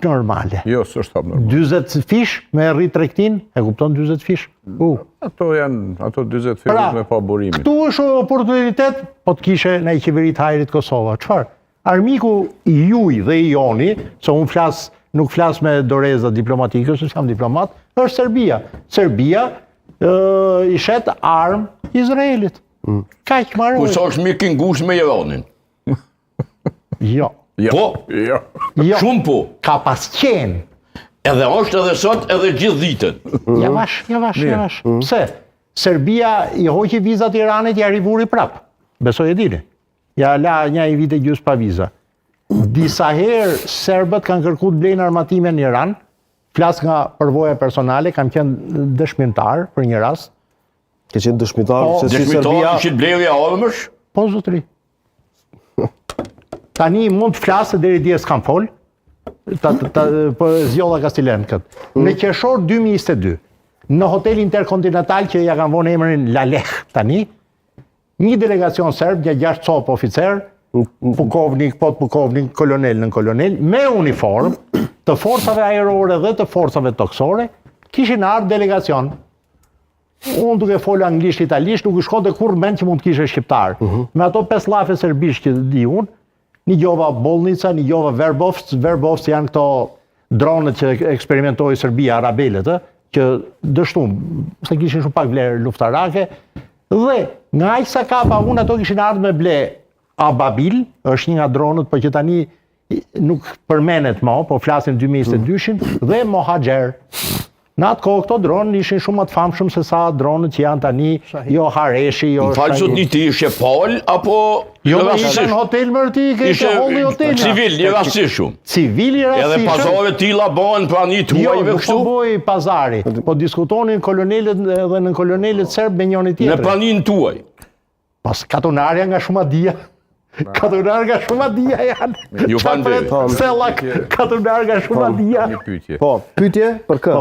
normale. Jo, s'është hap normale. 40 fish me rrit tregtin, e kupton 40 fish? Ato 40 fish me pa burimin. Këtu është oportunitet, po të kishe në i qeverit hajrit Kosova. Çfarë? Armiku i juj dhe i joni, se unë nuk flas me doreza diplomatike, se jam diplomat, është Serbia. Serbia i shet armë Izraelit. Kaq marrë. Kush është mik i ngushtë me Iranin? Jo. Po? Jo. Shumë po. Ka pas qenë. Edhe është edhe sot edhe gjithë ditën. Javash. Pse? Serbia i hoqi vizat Iranit, ja rivuri prap. Besoj e dini. Ja la një i vite gjys pa viza. Disa herë serbët kanë kërkuar të blejnë armatime në Iran. Flas nga përvoja personale, kam qenë dëshmitar për një rast. Ke qenë dëshmitar se si Serbia... Dëshmitar që të blejë armësh? Po, zotëri. Tani mund të flasë deri dje s'kam fol, për zjolla Kastilen këtë. Në qershor 2022, në hotel interkontinental që ja kanë vonë emrin Laleh tani, një delegacion serb, një 6 copë oficer, pukovnik, kolonel në kolonel, me uniform të forcave aerore dhe të forcave toksore, kishin ardhur delegacion. Unë duke folë anglisht, italisht, nuk shkote kur mend që mund të kishe shqiptar. Me ato 5 llafe serbisht që di unë, një gjova Bolnica, një gjova Verbovc janë këto dronët që eksperimentoi Serbia, Arabelet, që dështum, se kishin shumë pak vlerë luftarake, dhe nga aq sa kapa unë ato kishin ardhur me ble Ababil, është një nga dronët, por që tani nuk përmenet më, po flasin 2022-shin, dhe Mohajer. Në atë kohë këto dronë ishin shumë më të famshëm se sa dronët që janë tani, jo Hareshi, jo Shahid. Falë sot një ti ishe pal, apo... Jo, me ishe në hotel mërë ti, ke ishe holli hotel. Civil, një rastishëm. Civil i rastishëm. Edhe pazare tila banë pra një tuajve kështu? Jo, nuk po boj pazari, po diskutonin kolonelet dhe në kolonelet serb me njëri tjetër. Në pranin tuaj? Pas katonarja nga Shumadia. Katonar nga Shumadia janë. Ju fanë veri. Selak, katonar nga Shumadia. Një pyetje. Po, pyetje për kë?